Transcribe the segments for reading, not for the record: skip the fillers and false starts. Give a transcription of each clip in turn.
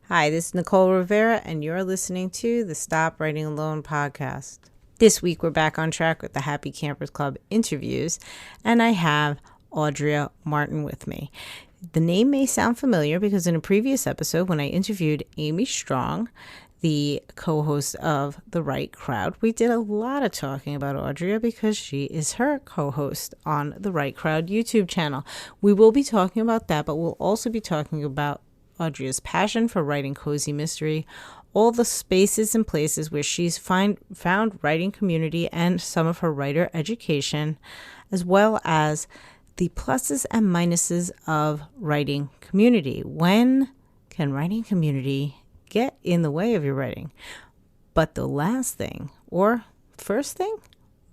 Hi, this is Nicole Rivera, and you're listening to the Stop Writing Alone podcast. This week, we're back on track with the Happy Campers Club interviews, and I have Audrea Martin with me. The name may sound familiar because in a previous episode, when I interviewed Amy Strong, the co-host of The Right Crowd, we did a lot of talking about Audrea because she is her co-host on The Right Crowd YouTube channel. We will be talking about that, but we'll also be talking about Audrea's passion for writing cozy mystery, all the spaces and places where she's found writing community and some of her writer education, as well as the pluses and minuses of writing community. When can writing community get in the way of your writing? But the last thing, or first thing,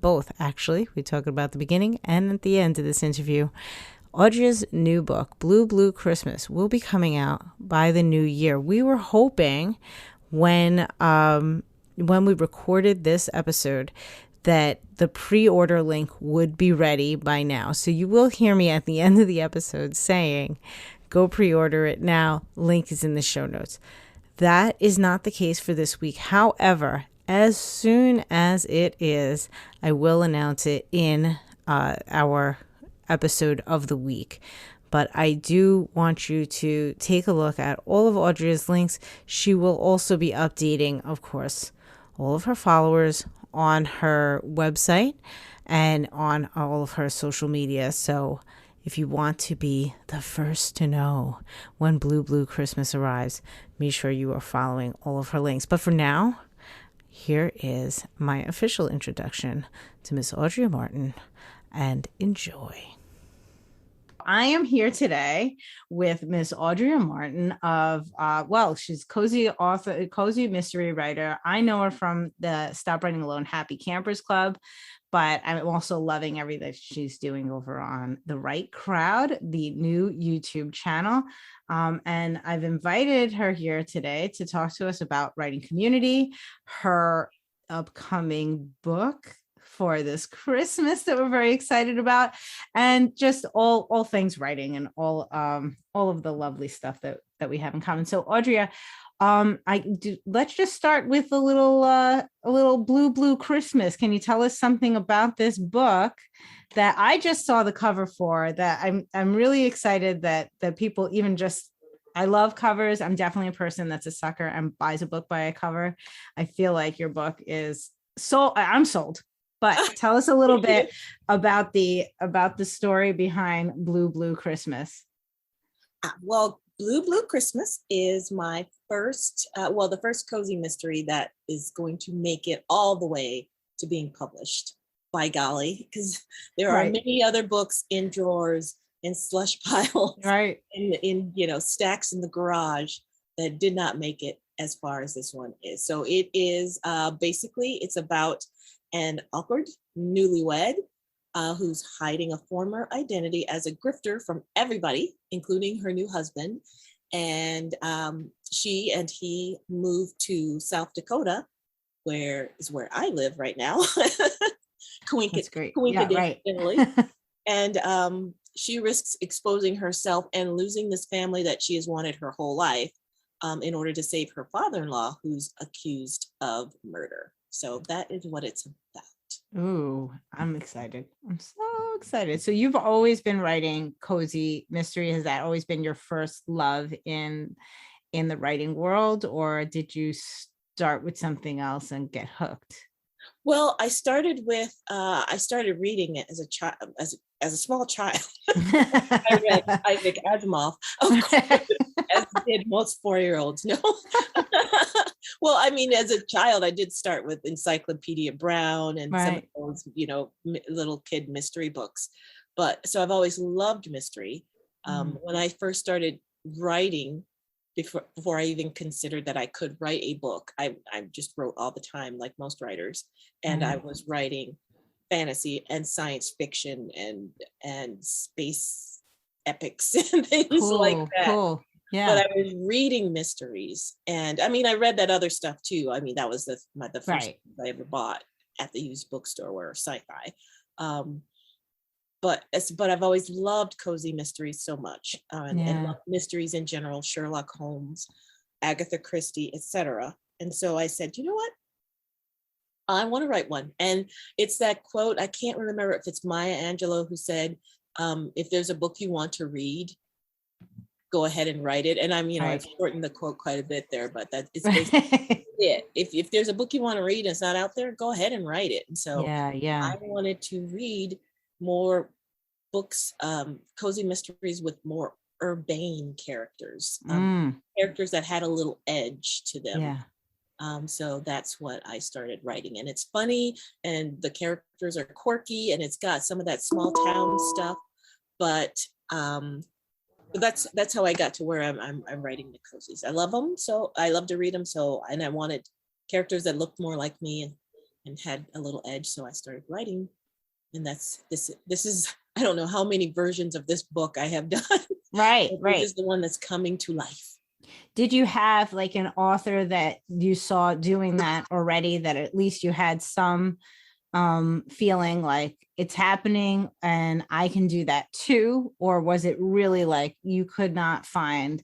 both actually, we talk about the beginning and at the end of this interview. Audrea's new book, Blue Blue Christmas, will be coming out by the new year. We were hoping when we recorded this episode that the pre-order link would be ready by now. So you will hear me at the end of the episode saying, go pre-order it now. Link is in the show notes. That is not the case for this week. However, as soon as it is, I will announce it in our episode of the week. But I do want you to take a look at all of Audrea's links. She will also be updating, of course, all of her followers on her website and on all of her social media. So if you want to be the first to know when Blue Blue Christmas arrives, make sure you are following all of her links. But for now, here is my official introduction to Miss Audrea Martin, and enjoy. I am here today with Miss Audrea Martin of, she's cozy author, cozy mystery writer. I know her from the Stop Writing Alone Happy Campers Club, but I'm also loving everything she's doing over on The Right Crowd, the new YouTube channel. And I've invited her here today to talk to us about writing community, her upcoming book for this Christmas that we're very excited about, and just all things writing and all of the lovely stuff that we have in common. So Audrea, let's just start with a little Blue Blue Christmas. Can you tell us something about this book that I just saw the cover for, that I'm really excited that people even just, I love covers. I'm definitely a person that's a sucker and buys a book by a cover. I feel like your book is I'm sold. But tell us a little bit about the story behind Blue Blue Christmas. Well, Blue Blue Christmas is my first, the first cozy mystery that is going to make it all the way to being published, by golly, because there are many other books in drawers, in slush piles, in stacks in the garage that did not make it as far as this one is. So it is basically, it's about an awkward newlywed who's hiding a former identity as a grifter from everybody, including her new husband. And she and he moved to South Dakota, where I live right now. That's great. Yeah, right. And she risks exposing herself and losing this family that she has wanted her whole life in order to save her father-in-law, who's accused of murder. So that is what it's about. Ooh, I'm excited. I'm so excited. So you've always been writing cozy mystery. Has that always been your first love in the writing world, or did you start with something else and get hooked? Well, I started reading it as a child, as a small child. I read Isaac Asimov, of course, as did most 4-year-olds. No. Well, I mean, as a child, I did start with Encyclopedia Brown and some of those, little kid mystery books. But so I've always loved mystery. When I first started writing, before I even considered that I could write a book, I just wrote all the time, like most writers, and I was writing fantasy and science fiction and space epics and things like that. Cool. Yeah. But I was reading mysteries, and I mean, I read that other stuff too. I mean, that was the first I ever bought at the used bookstore were sci-fi. But I've always loved cozy mysteries so much, and loved mysteries in general. Sherlock Holmes, Agatha Christie, etc. And so I said, you know what? I want to write one. And it's that quote, I can't remember if it's Maya Angelou who said, if there's a book you want to read, go ahead and write it. And I've shortened the quote quite a bit there, but that it's basically it. If there's a book you want to read and it's not out there, go ahead and write it. And so I wanted to read more books, cozy mysteries with more urbane characters, characters that had a little edge to them. So that's what I started writing, and it's funny, and the characters are quirky, and it's got some of that small town stuff, but that's how I got to where I'm writing the cozies. I love them, so I love to read them. And I wanted characters that looked more like me and had a little edge, so I started writing, and this is, I don't know how many versions of this book I have done. Right. This is the one that's coming to life. Did you have like an author that you saw doing that already, that at least you had some feeling like it's happening and I can do that too? Or was it really like you could not find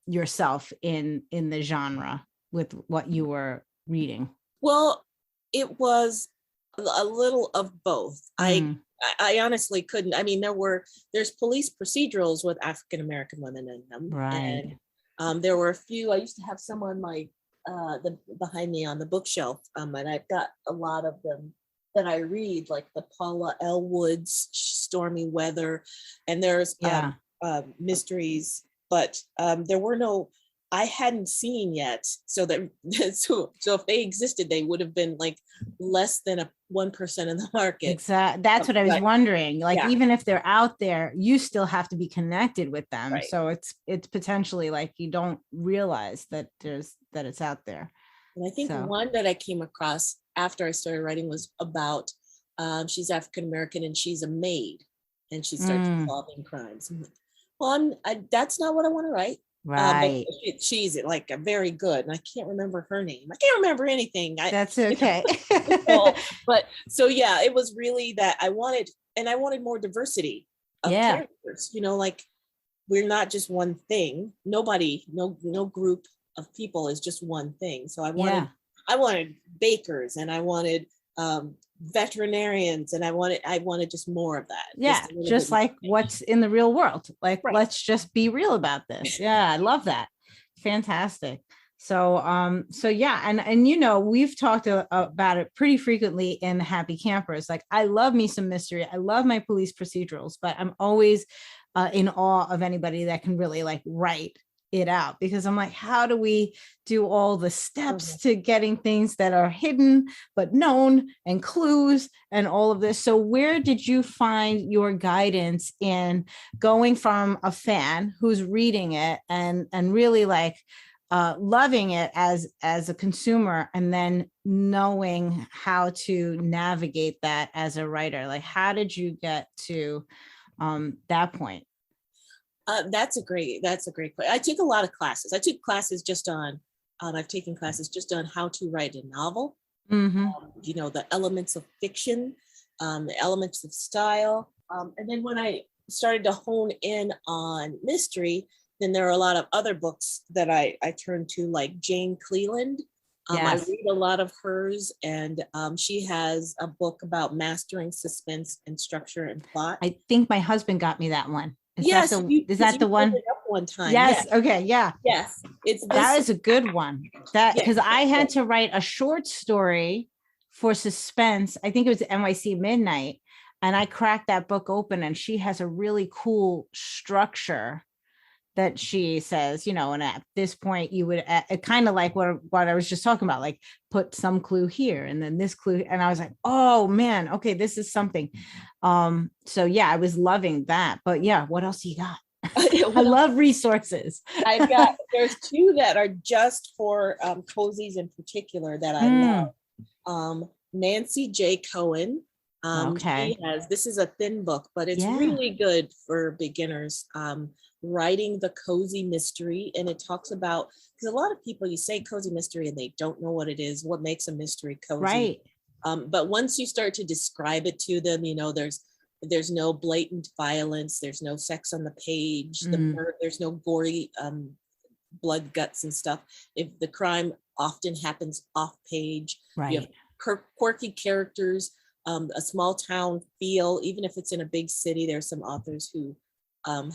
yourself in the genre with what you were reading? Well, it was a little of both. I honestly couldn't. I mean, there's police procedurals with African American women in them, right? And there were a few. I used to have some on my behind me on the bookshelf, and I've got a lot of them that I read, like the Paula Elwood's Stormy Weather, and there's mysteries, but there were no. I hadn't seen yet, so if they existed, they would have been like less than 1% of the market. Exactly. That's what I was wondering. Like, even if they're out there, you still have to be connected with them. Right. So it's potentially like you don't realize that it's out there. And I think one that I came across after I started writing was about she's African American and she's a maid, and she starts solving crimes. Well, that's not what I want to write. Right. But she's like a very good, and I can't remember her name. I can't remember anything. That's okay. But so it was really that I wanted more diversity of characters. Like we're not just one thing. Nobody, no group of people is just one thing. So I wanted bakers, and I wanted veterinarians, and I wanted just more of that. Just like what's in the real world. Like, let's just be real about this. I love that. Fantastic. So and we've talked about it pretty frequently in Happy Campers. Like, I love me some mystery. I love my police procedurals, but I'm always in awe of anybody that can really like write it out, because I'm like, how do we do all the steps to getting things that are hidden but known, and clues and all of this? So where did you find your guidance in going from a fan who's reading it and really like loving it as a consumer, and then knowing how to navigate that as a writer? Like, how did you get to that point? That's a great question. I took a lot of classes. I took classes just on, I've taken classes just on how to write a novel, the elements of fiction, the elements of style. And then when I started to hone in on mystery, then there are a lot of other books that I turned to, like Jane Cleland. I read a lot of hers, and she has a book about mastering suspense and structure and plot. I think my husband got me that one. Is that the one? One time. Yes. Okay. Yeah. Yes. That is a good one. Because I had to write a short story for suspense. I think it was NYC Midnight, and I cracked that book open, and she has a really cool structure that she says, and at this point you would kind of like what I was just talking about, like put some clue here and then this clue. And I was like, oh man, okay, this is something. So I was loving that. But what else you got? I love resources. There's two that are just for cozies in particular that I love. Nancy J. Cohen. This is a thin book, but it's really good for beginners. Writing the cozy mystery, and it talks about, because a lot of people, you say cozy mystery and they don't know what it is, what makes a mystery cozy, right? But once you start to describe it to them, there's no blatant violence, there's no sex on the page, there's no gory blood, guts, and stuff. If the crime often happens off page, you have quirky characters, a small town feel. Even if it's in a big city, there's some authors who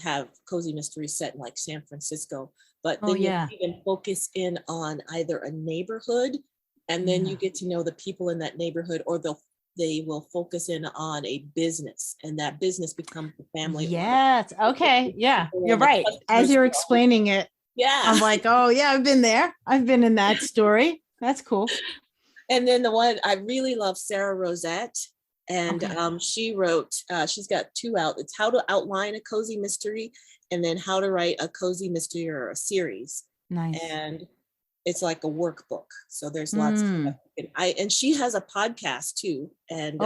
have cozy mysteries set in like San Francisco. But then you even focus in on either a neighborhood, and then you get to know the people in that neighborhood, or they will focus in on a business, and that business becomes the family. Yes. Okay. Yeah, you're right. As you're explaining it, I'm like, oh yeah, I've been there. I've been in that story. That's cool. And then the one I really love, Sarah Rosette. And she wrote, she's got 2 out. It's How to Outline a Cozy Mystery, and then How to Write a Cozy Mystery or a Series. Nice. And it's like a workbook. So there's lots of stuff. And she has a podcast too. And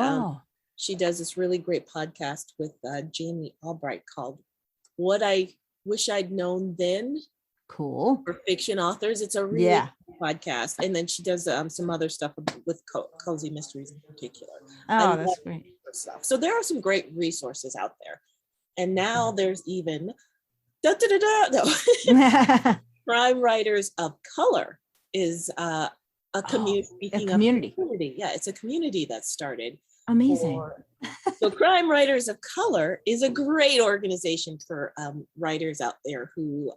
she does this really great podcast with Jamie Albright called What I Wish I'd Known Then. Cool. For fiction authors. It's a really good podcast. And then she does some other stuff with cozy mysteries in particular. Oh, that's great. Stuff. So there are some great resources out there. And now there's even Crime Writers of Color is a community. Yeah, it's a community that started. Amazing. So Crime Writers of Color is a great organization for writers out there who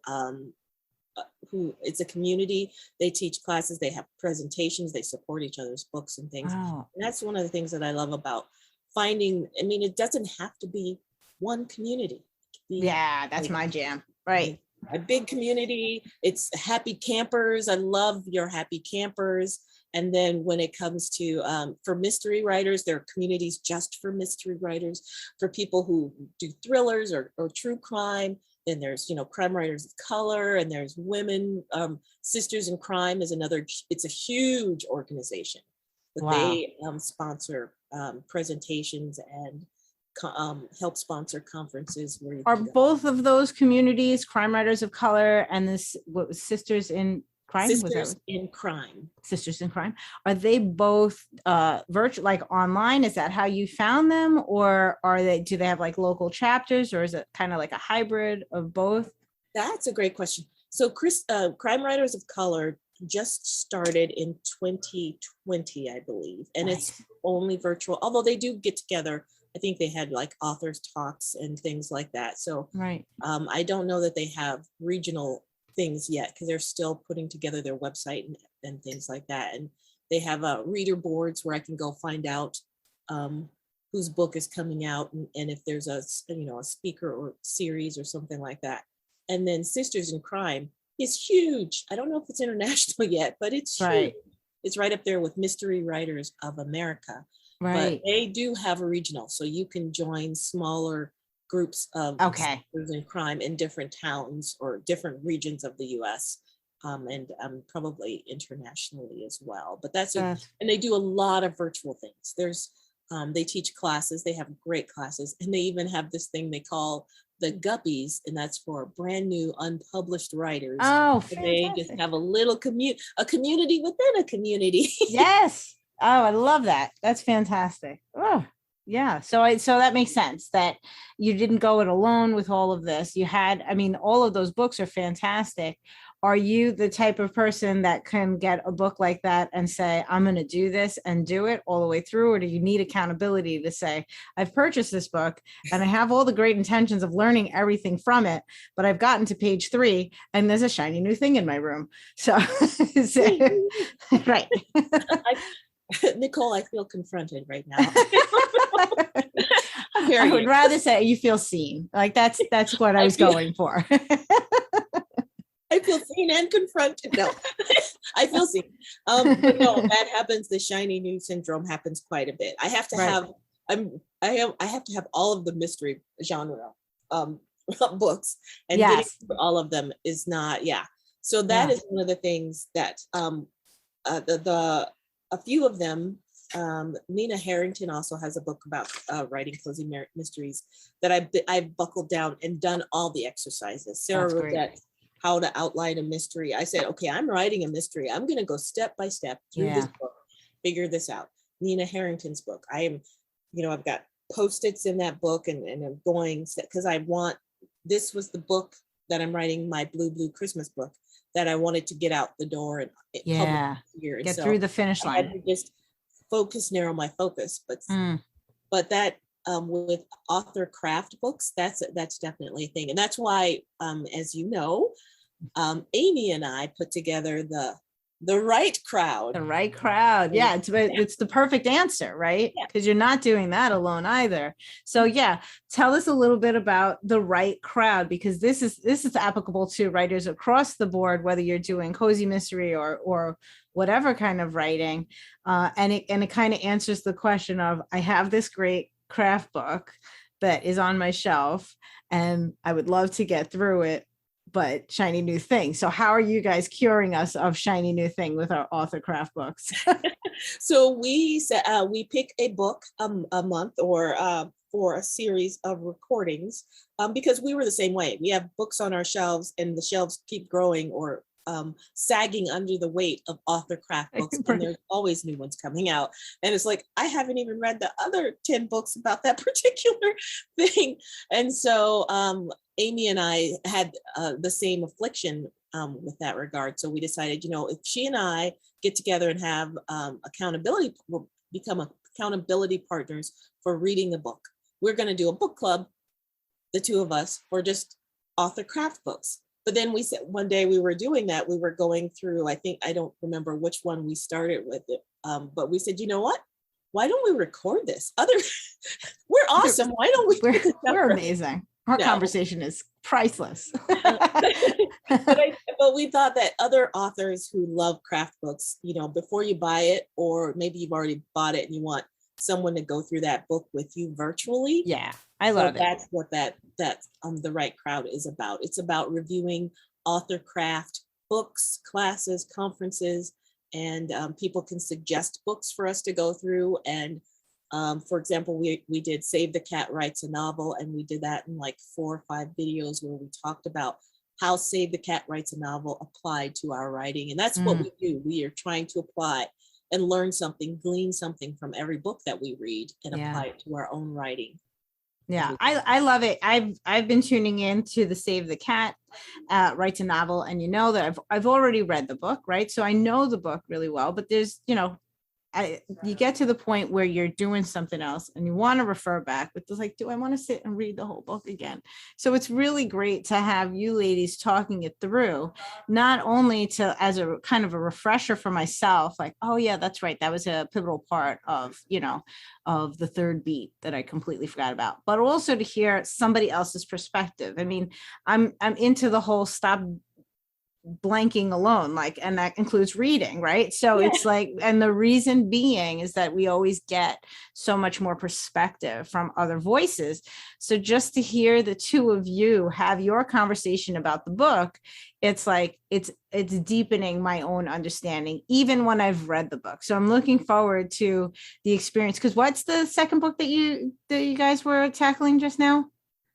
it's a community. They teach classes, they have presentations, they support each other's books and things. And that's one of the things that I love about finding. I mean, it doesn't have to be one community. That's my jam. Right. A big community. It's happy campers. I love your happy campers. And then when it comes to for mystery writers, there are communities just for mystery writers. For people who do thrillers or true crime, then there's Crime Writers of Color, and there's Women Sisters in Crime is another. It's a huge organization, but they sponsor presentations and help sponsor conferences. Where are both of those communities, Crime Writers of Color and this Sisters in Crime? Sisters in Crime. Sisters in Crime. Are they both virtual, like online? Is that how you found them, or do they have like local chapters, or is it kind of like a hybrid of both? That's a great question. So Crime Writers of Color just started in 2020, I believe, and it's only virtual. Although they do get together. I think they had like authors talks and things like that. So I don't know that they have regional things yet, because they're still putting together their website and things like that. And they have reader boards where I can go find out whose book is coming out, and if there's a speaker or series or something like that. And then Sisters in Crime is huge. I don't know if it's international yet, but it's huge. It's right up there with Mystery Writers of America. But they do have a regional, so you can join smaller groups of Sisters in Crime in different towns or different regions of the U.S. And probably internationally as well. But and they do a lot of virtual things. There's they teach classes. They have great classes, and they even have this thing they call the Guppies, and that's for brand new unpublished writers. Oh, they just have a little a community within a community. Yes. Oh, I love that. That's fantastic. Oh, yeah. So that makes sense that you didn't go it alone with all of this. You had, all of those books are fantastic. Are you the type of person that can get a book like that and say, I'm going to do this and do it all the way through? Or do you need accountability to say, I've purchased this book and I have all the great intentions of learning everything from it, but I've gotten to page 3 and there's a shiny new thing in my room. So, right. Nicole, I feel confronted right now. I would rather say you feel seen. Like that's what I was going for. I feel seen and confronted. No, I feel seen. But no, that happens. The shiny new syndrome happens quite a bit. I have to have. I have to have all of the mystery genre books, and getting all of them is not. Yeah. So that is one of the things that a few of them. Nina Harrington also has a book about writing cozy mysteries that I've buckled down and done all the exercises. Sarah Rosette, How to Outline a Mystery. I said, okay, I'm writing a mystery. I'm going to go step by step through this book, figure this out. Nina Harrington's book. I've got Post-its in that book, and I'm going because this was the book that I'm writing, my Blue Christmas book. that I wanted to get out the door and Yeah. here. Get through the finish I had line. to just narrow my focus. But that with author craft books, that's definitely a thing. And that's why, as you know, Amy and I put together the right crowd. The right crowd. Yeah, it's the perfect answer, right? Because you're not doing that alone either. So yeah, tell us a little bit about the right crowd, because this is applicable to writers across the board, whether you're doing cozy mystery or whatever kind of writing. And it kind of answers the question of, I have this great craft book that is on my shelf and I would love to get through it, but shiny new thing. So how are you guys curing us of shiny new thing with our author craft books? So we pick a book a month or for a series of recordings, because we were the same way. We have books on our shelves and the shelves keep growing or sagging under the weight of author craft books, and there's always new ones coming out. And it's like, I haven't even read the other 10 books about that particular thing. And so Amy and I had the same affliction with that regard. So we decided, if she and I get together and have accountability, we'll become accountability partners for reading the book. We're going to do a book club, the two of us, for just author craft books. But then we said one day we were doing that, we were going through, I don't remember which one we started with it, but we said, you know what? Why don't we record this? We're awesome. Why don't we? We're amazing. Our conversation is priceless. But we thought that other authors who love craft books, before you buy it, or maybe you've already bought it and you want someone to go through that book with you virtually. Yeah, I love it. That's what that the right crowd is about. It's about reviewing author craft books, classes, conferences, and people can suggest books for us to go through. And for example, we did Save the Cat Writes a Novel, and we did that in like 4 or 5 videos where we talked about how Save the Cat Writes a Novel applied to our writing. And that's what we do. We are trying to apply and learn something, glean something from every book that we read and apply it to our own writing. Yeah, I love it. I've been tuning in to the Save the Cat Writes a Novel, and that I've already read the book, right? So I know the book really well, but there's, you get to the point where you're doing something else and you want to refer back, but it's like, do I want to sit and read the whole book again? So it's really great to have you ladies talking it through, not only as a kind of a refresher for myself, like, oh yeah, that's right, that was a pivotal part of, of the third beat that I completely forgot about, but also to hear somebody else's perspective. I mean, I'm into the whole stop blanking alone, and that includes reading, right? So it's like, and the reason being is that we always get so much more perspective from other voices. So just to hear the two of you have your conversation about the book, it's like it's deepening my own understanding even when I've read the book. So I'm looking forward to the experience. Because what's the second book that you guys were tackling just now?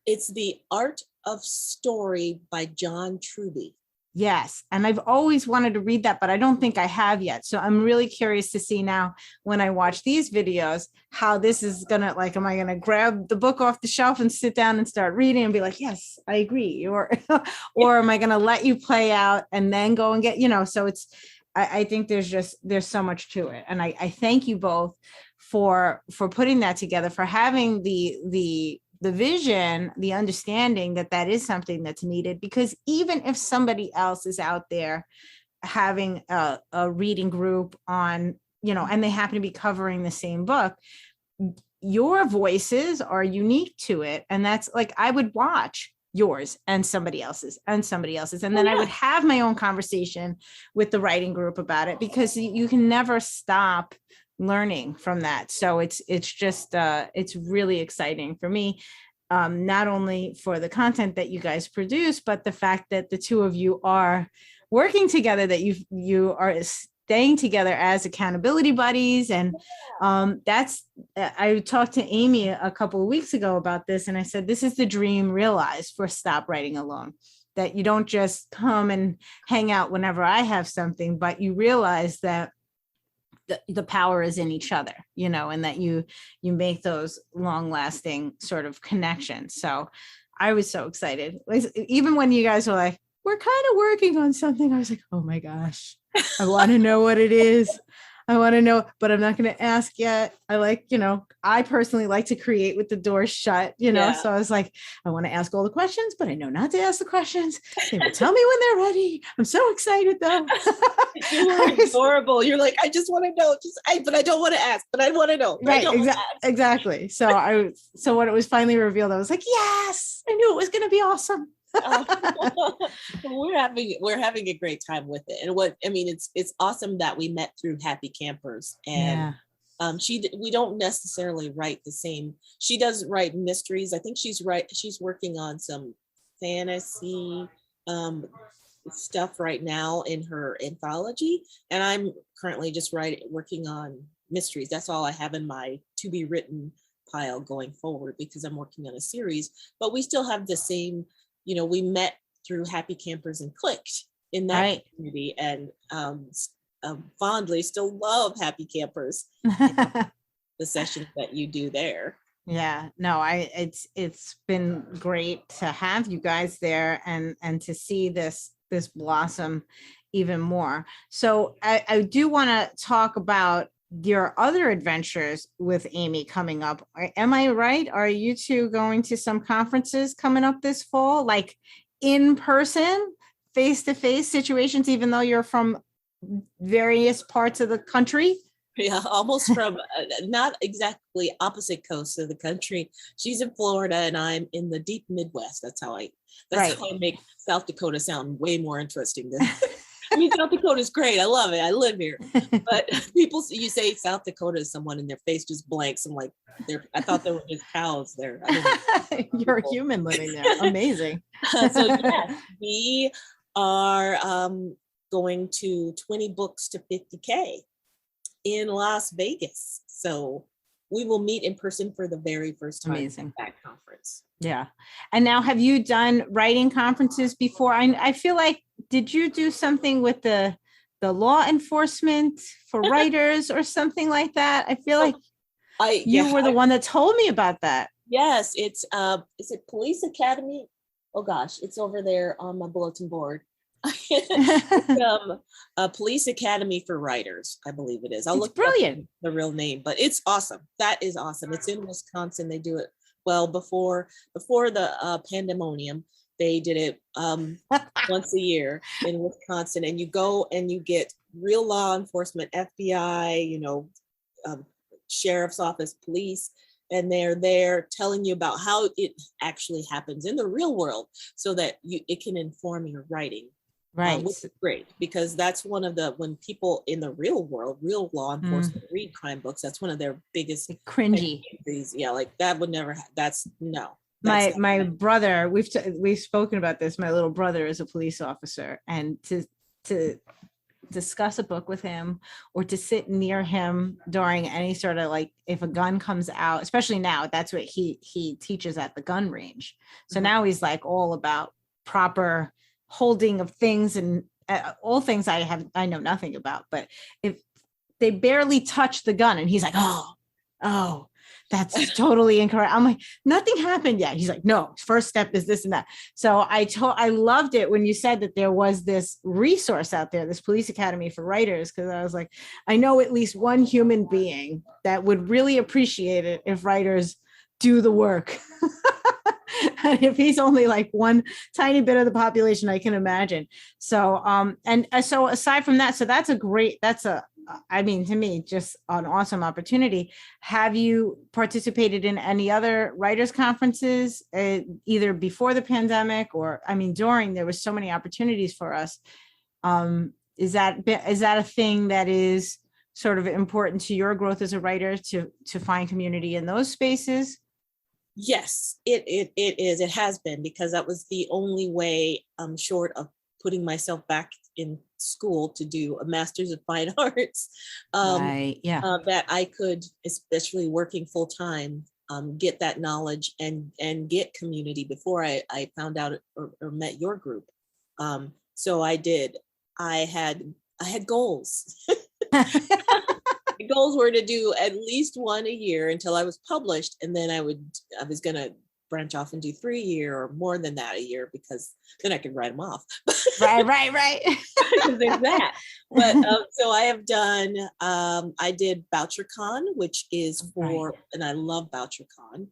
It's The Art of Story by John Truby. Yes. And I've always wanted to read that, but I don't think I have yet. So I'm really curious to see now when I watch these videos, how this is going to, am I going to grab the book off the shelf and sit down and start reading and be like, yes, I agree. Or am I going to let you play out and then go and get, so I think there's so much to it. And I thank you both for putting that together, for having the vision, the understanding that is something that's needed, because even if somebody else is out there having a reading group on, and they happen to be covering the same book, your voices are unique to it. And that's like, I would watch yours and somebody else's. And then I would have my own conversation with the writing group about it, because you can never stop learning from that. So it's just it's really exciting for me, not only for the content that you guys produce, but the fact that the two of you are working together, that you are staying together as accountability buddies. And I talked to Amy a couple of weeks ago about this, and I said, this is the dream realized for Stop Writing Alone, that you don't just come and hang out whenever I have something, but you realize that the power is in each other, and that you make those long lasting sort of connections. So I was so excited. Even when you guys were like, we're kind of working on something. I was like, oh my gosh, I want to know what it is. I want to know, but I'm not going to ask yet. I like, I personally like to create with the door shut, Yeah. so I was like, I want to ask all the questions, but I know not to ask the questions. They will tell me when they're ready. I'm so excited though. You were adorable. You're like, I just want to know, but I don't want to ask, but I want to know. Right. Exactly. So when it was finally revealed, I was like, yes, I knew it was going to be awesome. We're having a great time with it, and it's awesome that we met through Happy Campers, and we don't necessarily write the same. She does write mysteries. I think she's working on some fantasy stuff right now in her anthology, and I'm currently just working on mysteries. That's all I have in my to be written pile going forward, because I'm working on a series, but we still have the same, we met through Happy Campers and clicked in that community, and fondly still love Happy Campers, the sessions that you do there. Yeah, no, it's been great to have you guys there and to see this blossom even more. So I do want to talk about your other adventures with Amy coming up. Am I right? Are you two going to some conferences coming up this fall, like in person, face-to-face situations, even though you're from various parts of the country? Yeah, almost from not exactly opposite coasts of the country. She's in Florida and I'm in the deep Midwest. That's how I make South Dakota sound way more interesting than South Dakota is great. I love it. I live here. But you say South Dakota to someone and their face just blanks. I'm like, I thought there were just cows there. You're a human living there. Amazing. So yeah, we are going to 20 books to 50K in Las Vegas. So we will meet in person for the very first time. Amazing. At that conference. Yeah. And now, have you done writing conferences before? I feel like, did you do something with the law enforcement for writers or something like that? I feel like you were the one that told me about that. Yes, it's is it Police Academy? Oh gosh, it's over there on my bulletin board. A Police Academy for Writers, I believe it is. I'll look brilliant the real name, but it's awesome. That is awesome. It's in Wisconsin. They do it well before the pandemonium. They did it once a year in Wisconsin, and you go and you get real law enforcement, FBI, sheriff's office, police, and they're there telling you about how it actually happens in the real world, so that it can inform your writing. Right. Which is great, because that's when people in the real world, real law enforcement read crime books, that's one of their biggest cringy. Yeah, like that would never. That's no. My brother, we've spoken about this. My little brother is a police officer, and to discuss a book with him or to sit near him during any sort of, like, if a gun comes out, especially now, that's what he teaches at the gun range. So now he's like all about proper holding of things, and all things I know nothing about, but if they barely touch the gun, and he's like, oh, that's totally incorrect. I'm like, nothing happened yet. He's like, no, first step is this and that. So I loved it when you said that there was this resource out there, this Police Academy for Writers, because I was like, I know at least one human being that would really appreciate it if writers do the work. And if he's only like one tiny bit of the population, I can imagine. So, so aside from that, to me, just an awesome opportunity. Have you participated in any other writers' conferences, either before the pandemic or, during? There was so many opportunities for us. Is that a thing that is sort of important to your growth as a writer, to find community in those spaces? Yes, it is. It has been, because that was the only way, short of putting myself back in school to do a master's of fine arts, that I could, especially working full time, get that knowledge and get community before I found out or met your group. So I did. I had goals. The goals were to do at least one a year until I was published, and then I was gonna branch off and do 3 a year or more than that a year, because then I can write them off. Right. Because there's that. But so I have done, I did BoucherCon, which is for, and I love BoucherCon.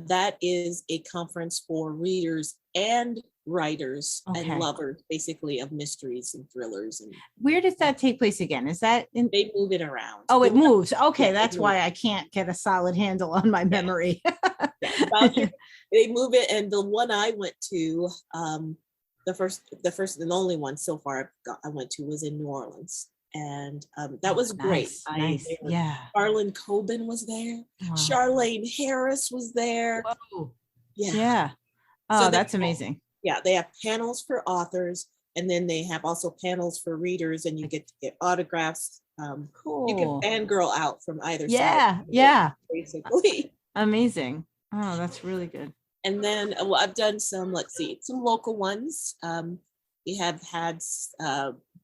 That is a conference for readers and writers and lovers, basically, of mysteries and thrillers. And where does that take place again? Is that in? They move it around. Oh, it moves. Okay, that's why I can't get a solid handle on my memory. They move it, and the one I went to, the first and only one so far I went to was in New Orleans, and that was great. Nice. Yeah. Arlen Coben was there. Wow. Charlene Harris was there. Whoa. Yeah. Oh, so that's amazing. Yeah, they have panels for authors, and then they have also panels for readers, and you get to get autographs. Cool. You can fangirl out from either side. Yeah. Basically. Amazing. Oh, that's really good. And then I've done some local ones. We have had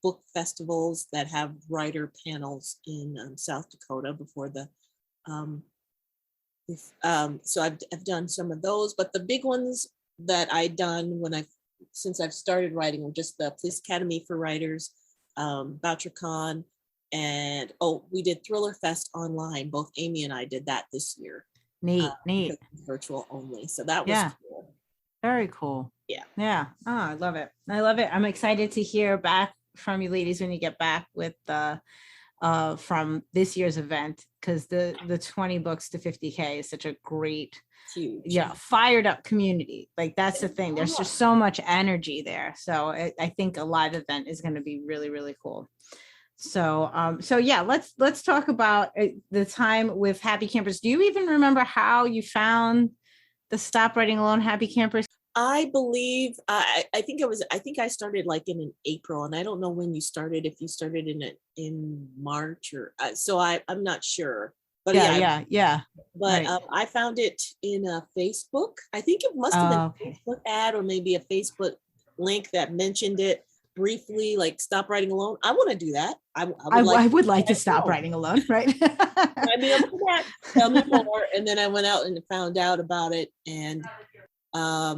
book festivals that have writer panels in South Dakota before the, so I've done some of those, but the big ones that I've done since I've started writing were just the Police Academy for Writers, BoucherCon, and we did Thriller Fest online. Both Amy and I did that this year. Neat. Virtual only. So that was cool. Very cool. Yeah. Oh, I love it. I'm excited to hear back from you ladies when you get back with from this year's event, because the 20 books to 50K is such a great, huge, fired up community. Like, that's the thing. There's just so much energy there. So I think a live event is going to be really, really cool. So let's talk about the time with Happy Campers. Do you even remember how you found the Stop Writing Alone Happy Campers? I believe I think I started like in April, and I don't know when you started, if you started in March or so I'm not sure. But yeah. But right. I found it in a Facebook. I think it must have been a Facebook ad, or maybe a Facebook link that mentioned it briefly, like Stop Writing Alone. I want to do that. I would like to stop writing alone, right? I mean, tell me more. And then I went out and found out about it, and I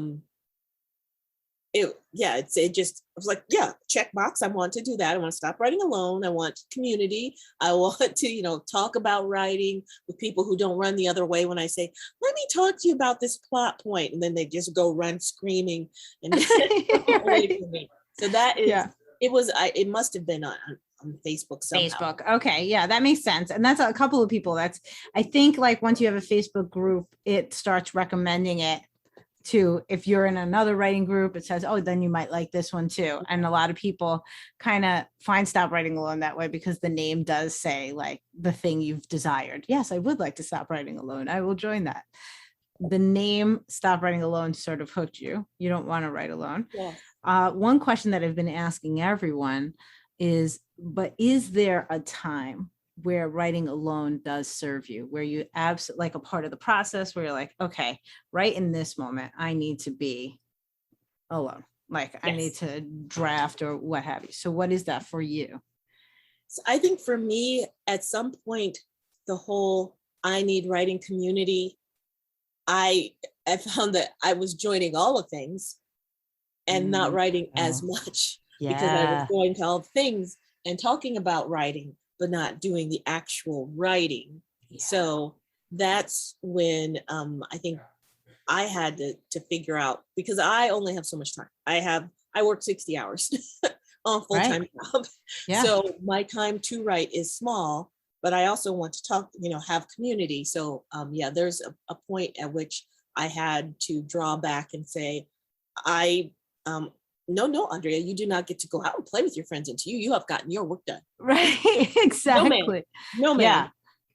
was like, check box. I want to do that. I want to stop writing alone. I want community. I want to, talk about writing with people who don't run the other way when I say, let me talk to you about this plot point. And then they just go run screaming. And right. So that is, it must have been on Facebook somehow. Facebook. Okay. Yeah, that makes sense. And that's a couple of people. I think like once you have a Facebook group, it starts recommending it to, if you're in another writing group, it says, then you might like this one too. And a lot of people kind of find Stop Writing Alone that way, because the name does say like the thing you've desired. Yes, I would like to stop writing alone. I will join that. The name Stop Writing Alone sort of hooked you. You don't want to write alone. Yeah. One question that I've been asking everyone is there a time where writing alone does serve you, where you absolutely like a part of the process where you're like, okay, right in this moment, I need to be alone. Like, yes. I need to draft or what have you. So what is that for you? So I think for me, at some point, the whole I need writing community, I found that I was joining all the things and not writing as much, because I was going to all the things and talking about writing, but not doing the actual writing. Yeah. So that's when I think I had to figure out, because I only have so much time. I work 60 hours on a full-time job. Yeah. So my time to write is small, but I also want to talk, have community. So there's a point at which I had to draw back and say, no, Audrea, you do not get to go out and play with your friends until you have gotten your work done. Right, exactly. No, man. Yeah.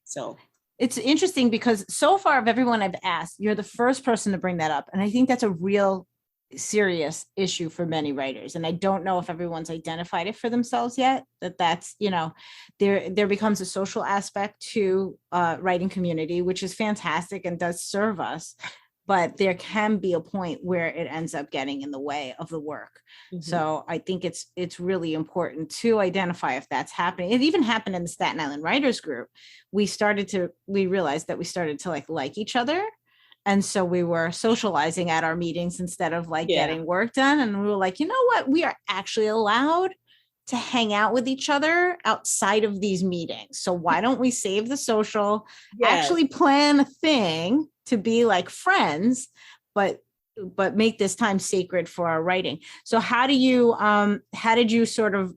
So it's interesting, because so far of everyone I've asked, you're the first person to bring that up. And I think that's a real serious issue for many writers. And I don't know if everyone's identified it for themselves yet, that's, there becomes a social aspect to writing community, which is fantastic and does serve us. But there can be a point where it ends up getting in the way of the work. Mm-hmm. So I think it's really important to identify if that's happening. It even happened in the Staten Island Writers Group. We realized that we started to like each other. And so we were socializing at our meetings instead of like Yeah. getting work done. And we were like, you know what? We are actually allowed to hang out with each other outside of these meetings. So why don't we save the social, Yes. actually plan a thing to be like friends, but make this time sacred for our writing. So how did you sort of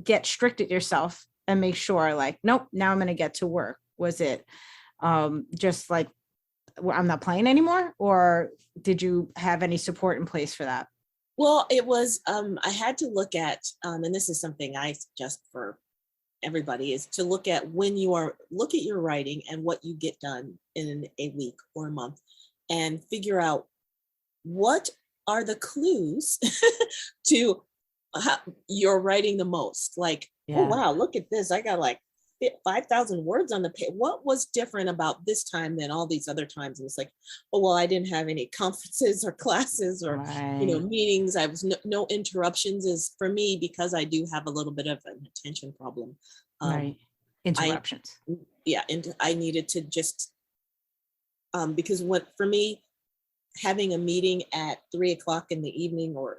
get strict at yourself and make sure like, nope, now I'm going to get to work? Was it just like, I'm not playing anymore? Or did you have any support in place for that? Well, it was, I had to look at, and this is something I suggest for everybody, is to look at look at your writing and what you get done in a week or a month, and figure out what are the clues to how you're writing the most. Like, oh, wow, look at this. I got like 5,000 words on the page. What was different about this time than all these other times? And it's like, oh, well, I didn't have any conferences or classes or, meetings. I was no interruptions. Is for me, because I do have a little bit of an attention problem. Interruptions. And I needed to just, because for me, having a meeting at 3:00 in the evening or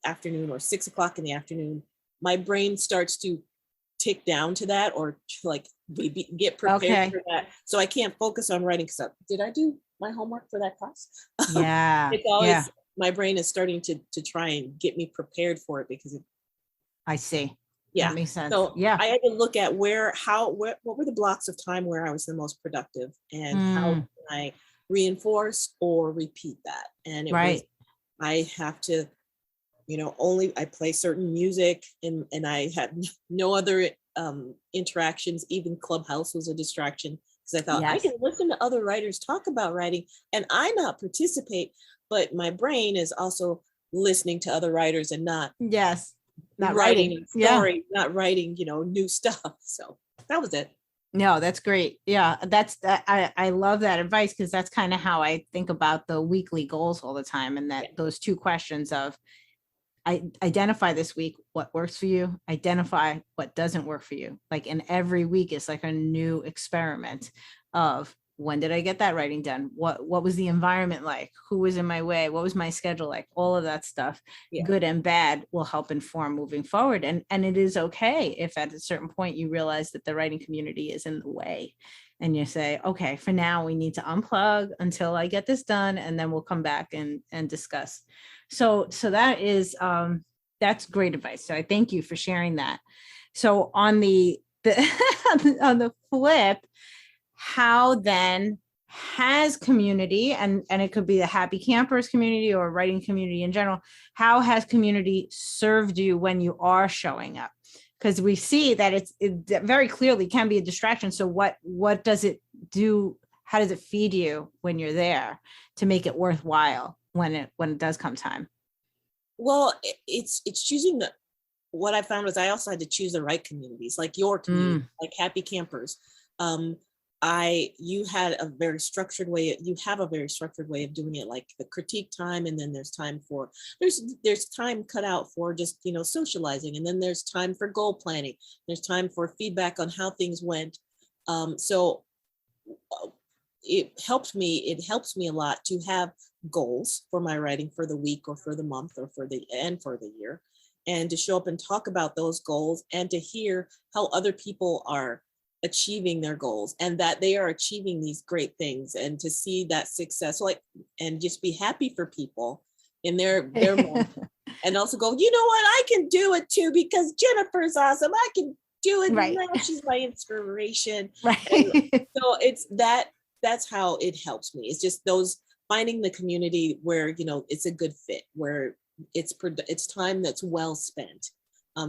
afternoon, or 6:00 in the afternoon, my brain starts to tick down to that, or to like get prepared for that. So I can't focus on writing because did I do my homework for that class? Yeah. It's always, my brain is starting to try and get me prepared for it, because I see. Yeah. That makes sense. So I had to look at what were the blocks of time where I was the most productive, and how can I reinforce or repeat that? And it was, I have to, only I play certain music, and I had no other interactions. Even Clubhouse was a distraction, because I thought I can listen to other writers talk about writing and I not participate, but my brain is also listening to other writers and not writing story, not writing, new stuff. So that was it. No, that's great. Yeah, I love that advice, because that's kind of how I think about the weekly goals all the time. And that those two questions of, I identify this week what works for you, identify what doesn't work for you. Like, in every week is like a new experiment of, when did I get that writing done? What was the environment like? Who was in my way? What was my schedule like? All of that stuff, good and bad, will help inform moving forward. And it is okay if at a certain point you realize that the writing community is in the way, and you say, okay, for now we need to unplug until I get this done, and then we'll come back and discuss. So that is, that's great advice. So I thank you for sharing that. So on the on the flip, how then has community, and it could be the Happy Campers community or writing community in general, how has community served you when you are showing up? Because we see that it very clearly can be a distraction. So what does it do? How does it feed you when you're there to make it worthwhile when it does come time? Well, it's choosing what I found was I also had to choose the right communities, like your community, like Happy Campers. You have a very structured way of doing it, like the critique time, and then there's time cut out for just, socializing, and then there's time for goal planning, there's time for feedback on how things went. So it helps me a lot to have goals for my writing for the week or for the month or for the year, and to show up and talk about those goals, and to hear how other people are achieving their goals, and that they are achieving these great things, and to see that success, and just be happy for people in their moment. And also go, you know what, I can do it too, because Jennifer's awesome. I can do it. Right. Now she's my inspiration. Right. And so that's how it helps me. It's just finding the community where, it's a good fit, where it's time that's well spent.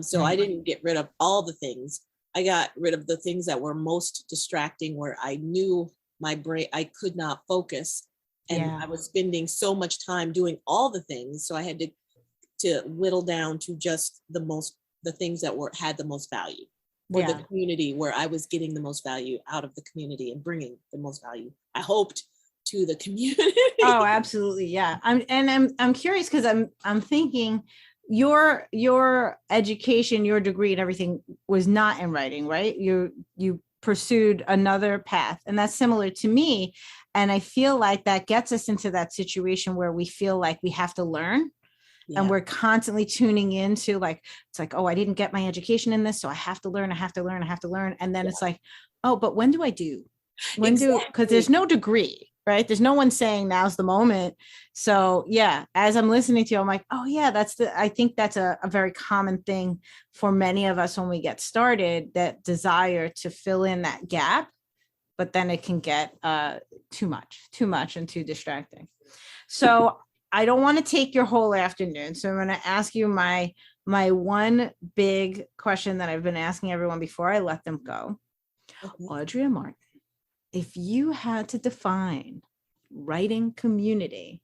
So I didn't get rid of all the things. I got rid of the things that were most distracting, where I knew my brain, I could not focus, and I was spending so much time doing all the things. So I had to whittle down to just the things that had the most value for the community, where I was getting the most value out of the community and bringing the most value, I hoped, to the community. Oh, absolutely. Yeah. I'm curious, because I'm thinking your education, your degree and everything was not in writing, right? You pursued another path, and that's similar to me. And I feel like that gets us into that situation where we feel like we have to learn. Yeah. And we're constantly tuning into like, it's like, oh, I didn't get my education in this, so I have to learn, I have to learn, I have to learn. And then it's like, oh, but when do I do? Because there's no degree, right? There's no one saying now's the moment. So yeah, as I'm listening to you, I'm like, oh yeah, I think that's a very common thing for many of us when we get started, that desire to fill in that gap, but then it can get too much and too distracting. So I don't want to take your whole afternoon. So I'm going to ask you my one big question that I've been asking everyone before I let them go. Okay. Audrea Martin, if you had to define writing community,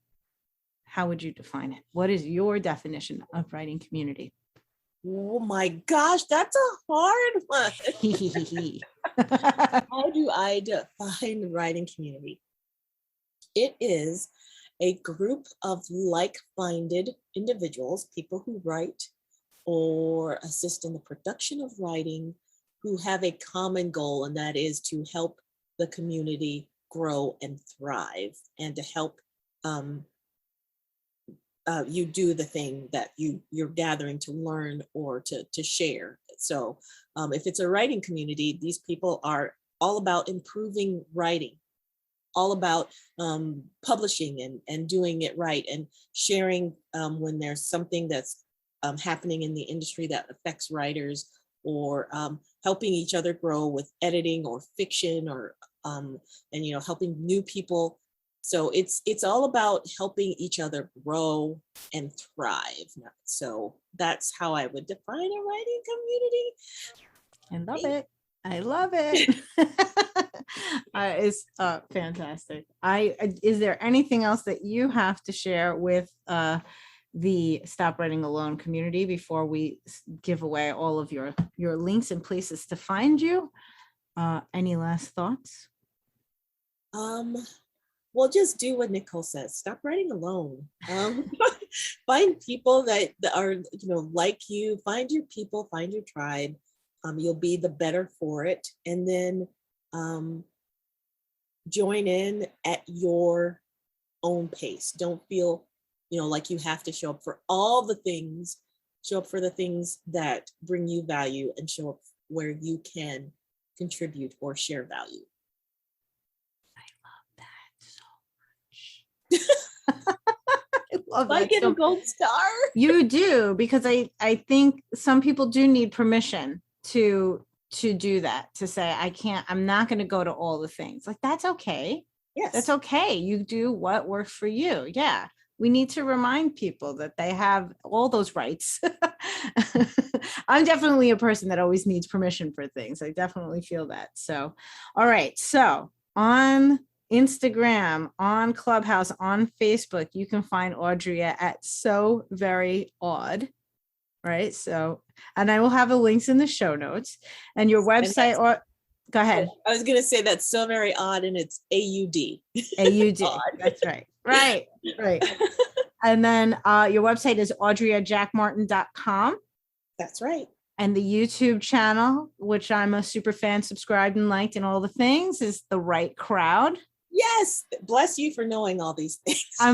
how would you define it? What is your definition of writing community? Oh my gosh, that's a hard one. How do I define writing community? It is a group of like-minded individuals, people who write or assist in the production of writing, who have a common goal, and that is to help the community grow and thrive, and to help you do the thing that you're gathering to learn or to share. So if it's a writing community, these people are all about improving writing, all about publishing and doing it right, and sharing when there's something that's happening in the industry that affects writers, or helping each other grow with editing or fiction, or and helping new people. So it's all about helping each other grow and thrive. So that's how I would define a writing community. I love it. It's fantastic. Is there anything else that you have to share with the Stop Writing Alone community before we give away all of your links and places to find you? Any last thoughts? Well, just do what Nicole says. Stop writing alone. Find people that are, like you. Find your people, find your tribe. You'll be the better for it. And then join in at your own pace. Don't feel, like you have to show up for all the things. Show up for the things that bring you value, and show up where you can contribute or share value. I get a gold star. You do, because I think some people do need permission to do that, to say, I'm not going to go to all the things. Like, that's okay. Yes. That's okay. You do what works for you. Yeah. We need to remind people that they have all those rights. I'm definitely a person that always needs permission for things. I definitely feel that. So, all right. So on Instagram, on Clubhouse, on Facebook, you can find Audrea at So Very Odd, right? So, and I will have the links in the show notes, and your website. Or go ahead. I was going to say that's So Very Odd, and it's AUD. AUD. That's right. Right. And then your website is audreajackmartin.com. That's right. And the YouTube channel, which I'm a super fan, subscribed and liked and all the things, is The Right Crowd. Yes. Bless you for knowing all these things. I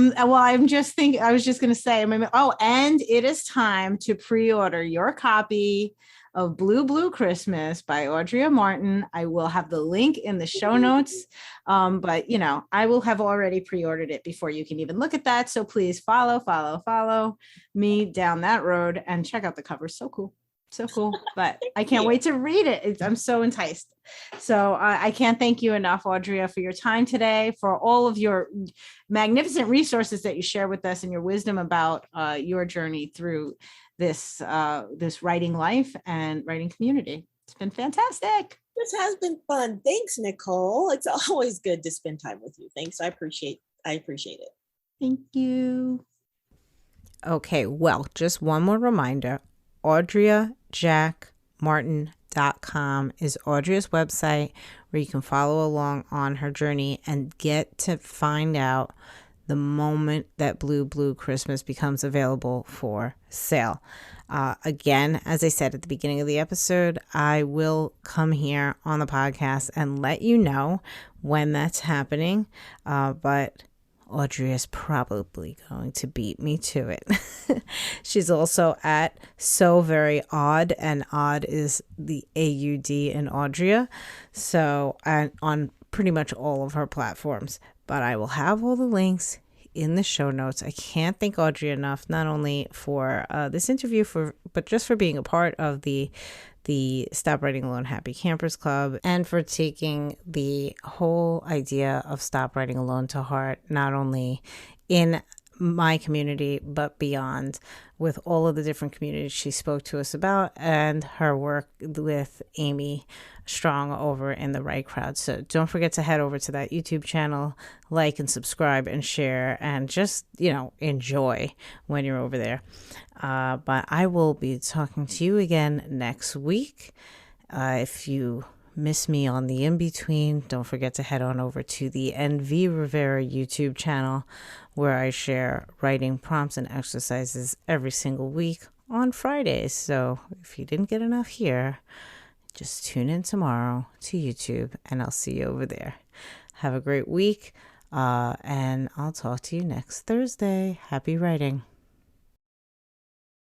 was just going to say, and it is time to pre-order your copy of Blue Christmas by Audrea Martin. I will have the link in the show notes. But I will have already pre-ordered it before you can even look at that. So please follow me down that road and check out the cover. So cool. But I can't wait to read it. I'm so enticed. So I can't thank you enough, Audrea, for your time today, for all of your magnificent resources that you share with us, and your wisdom about your journey through this writing life and writing community. It's been fantastic. This has been fun. Thanks, Nicole. It's always good to spend time with you. Thanks. I appreciate it. Thank you. Okay, well, just one more reminder. AudreaJackMartin.com is Audrea's website, where you can follow along on her journey and get to find out the moment that Blue Christmas becomes available for sale. Again, as I said at the beginning of the episode, I will come here on the podcast and let you know when that's happening, but Audrey is probably going to beat me to it. She's also at So Very Odd, and odd is the AUD in Audrea. So, and on pretty much all of her platforms. But I will have all the links in the show notes. I can't thank Audrey enough, not only for this interview, but just for being a part of the Stop Writing Alone Happy Campers Club, and for taking the whole idea of Stop Writing Alone to heart, not only in my community, but beyond, with all of the different communities she spoke to us about, and her work with Amy Strong over in the Right Crowd. So don't forget to head over to that YouTube channel, like and subscribe and share, and just, enjoy when you're over there. But I will be talking to you again next week. If you miss me on the in-between, don't forget to head on over to the NV Rivera YouTube channel, where I share writing prompts and exercises every single week on Fridays. So if you didn't get enough here, just tune in tomorrow to YouTube, and I'll see you over there. Have a great week, and I'll talk to you next Thursday. Happy writing.